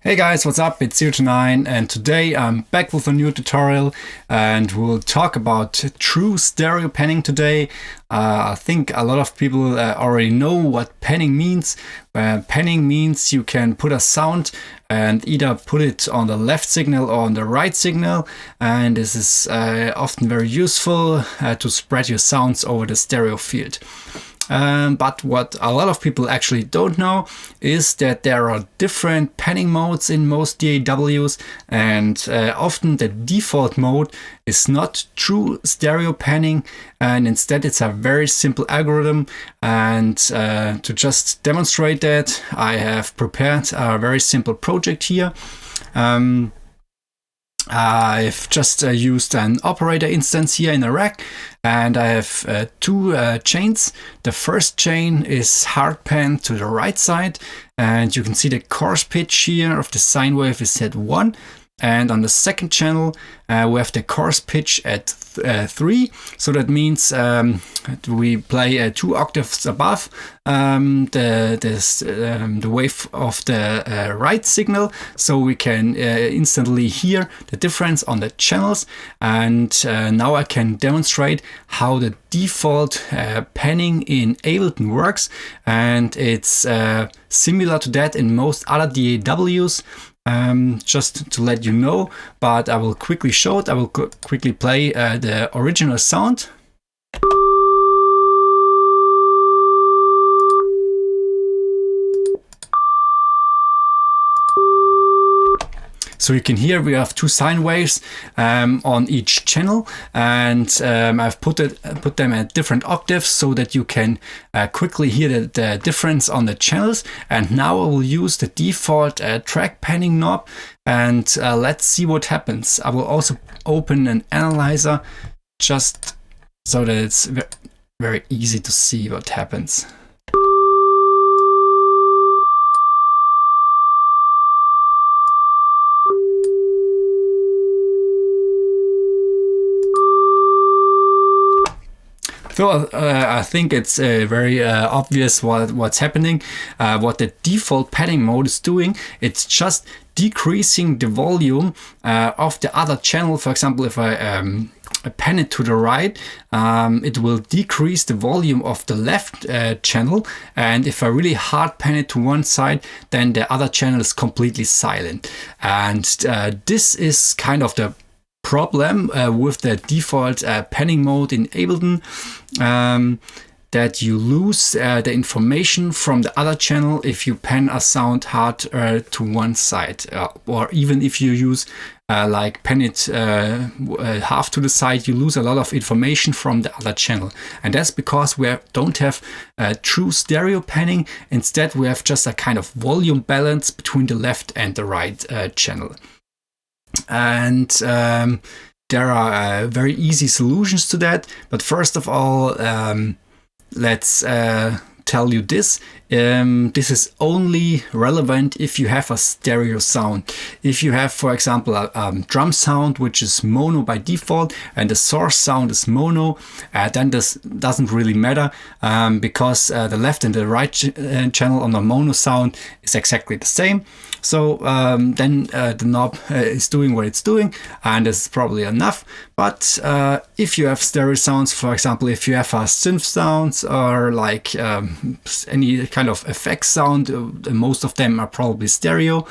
Hey guys, what's up? It's Zero9 and today I'm back with a new tutorial and we'll talk about true stereo panning today. I think a lot of people already know what panning means. Panning means you can put a sound and either put it on the left signal or on the right signal, and this is often very useful to spread your sounds over the stereo field. But what a lot of people actually don't know is that there are different panning modes in most DAWs, and often the default mode is not true stereo panning, and instead it's a very simple algorithm. And to just demonstrate that, I have prepared a very simple project here. I've just used an operator instance here in a rack, and I have two chains. The first chain is hard panned to the right side, and you can see the coarse pitch here of the sine wave is at 1. And on the second channel, we have the coarse pitch at 3. So that means we play 2 octaves above the wave of the right signal. So we can instantly hear the difference on the channels. And now I can demonstrate how the default panning in Ableton works. And it's similar to that in most other DAWs. Just to let you know, but I will quickly show it. I will quickly play the original sound. So you can hear we have 2 sine waves on each channel, and I've put them at different octaves so that you can quickly hear the difference on the channels. And now I will use the default track panning knob, and let's see what happens. I will also open an analyzer just so that it's very easy to see what happens. So I think it's very obvious what's happening. What the default panning mode is doing, it's just decreasing the volume of the other channel. For example, if I pan it to the right, it will decrease the volume of the left channel. And if I really hard pan it to one side, then the other channel is completely silent. And this is kind of the problem with the default panning mode in Ableton, that you lose the information from the other channel if you pan a sound hard to one side, or even if you use like pan it half to the side, you lose a lot of information from the other channel. And that's because we don't have true stereo panning. Instead, we have just a kind of volume balance between the left and the right channel. And there are very easy solutions to that. But first of all, let's tell you this. This is only relevant if you have a stereo sound. If you have, for example, a drum sound which is mono by default and the source sound is mono, then this doesn't really matter, because the left and the right channel on the mono sound is exactly the same. So then the knob is doing what it's doing, and this is probably enough. But if you have stereo sounds, for example, if you have a synth sounds or like any kind of effect sound, most of them are probably stereo,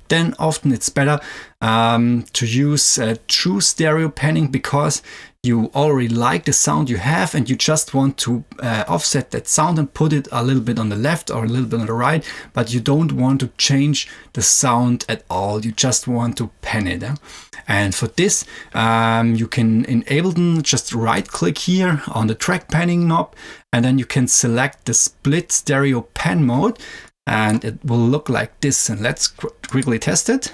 then often it's better to use true stereo panning, because you already like the sound you have and you just want to offset that sound and put it a little bit on the left or a little bit on the right, but you don't want to change the sound at all. You just want to pan it. And for this, you can in Ableton just right click here on the track panning knob, and then you can select the split stereo pan mode, and it will look like this. And let's quickly test it.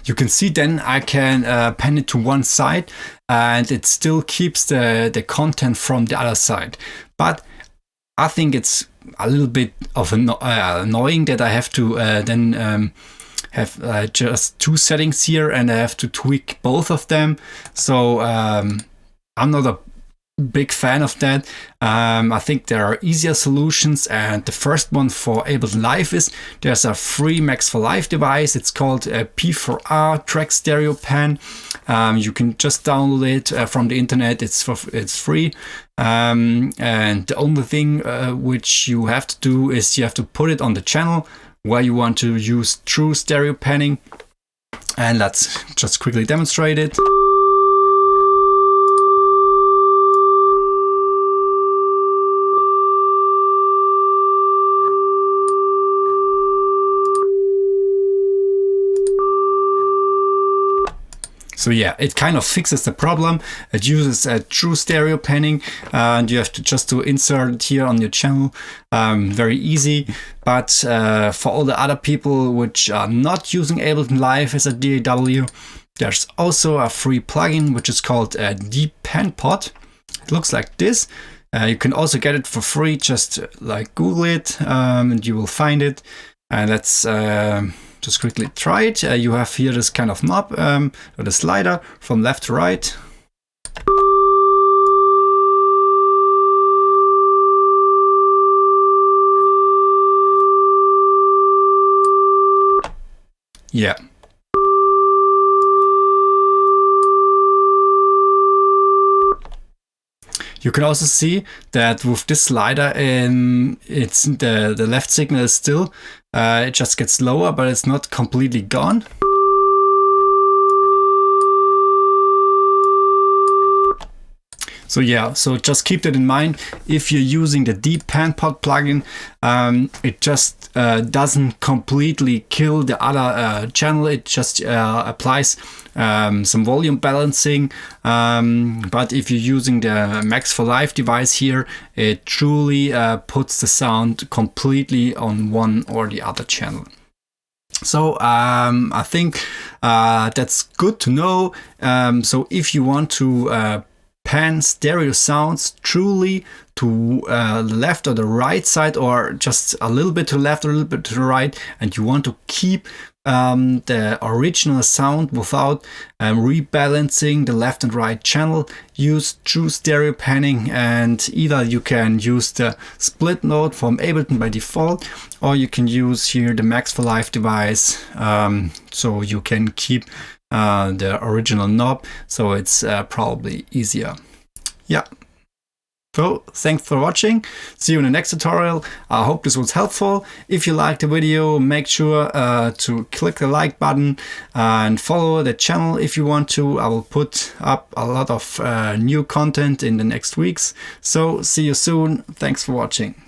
You can see then I can pan it to one side, and it still keeps the content from the other side. But I think it's a little bit of annoying that I have to then have just 2 settings here, and I have to tweak both of them. So I'm not a big fan of that. I think there are easier solutions, and the first one for Ableton Live is there's a free Max for Live device. It's called a P4R Track Stereo Pen. You can just download it from the internet. It's free, and the only thing which you have to do is you have to put it on the channel where you want to use true stereo panning, and let's just quickly demonstrate it. So yeah, it kind of fixes the problem. It uses a true stereo panning, and you have to just to insert it here on your channel. Very easy. But for all the other people which are not using Ableton Live as a DAW, there's also a free plugin which is called a DPanPod. It looks like this. You can also get it for free. Just like Google it, and you will find it. And let's just quickly try it. You have here this kind of knob, or the slider from left to right. Yeah. You can also see that with this slider, it's the left signal is still, it just gets lower, but it's not completely gone. So yeah, so just keep that in mind. If you're using the DPanPod plugin, it just doesn't completely kill the other channel. It just applies some volume balancing. But if you're using the Max for Live device here, it truly puts the sound completely on one or the other channel. So I think that's good to know. So if you want to pan stereo sounds truly to the left or the right side, or just a little bit to the left or a little bit to the right, and you want to keep the original sound without rebalancing the left and right channel, use true stereo panning. And either you can use the split mode from Ableton by default, or you can use here the Max for Live device, so you can keep the original knob, so it's probably easier. Yeah. So thanks for watching. See you in the next tutorial. I hope this was helpful. If you liked the video, make sure to click the like button and follow the channel if you want to. I will put up a lot of new content in the next weeks. So see you soon. Thanks for watching.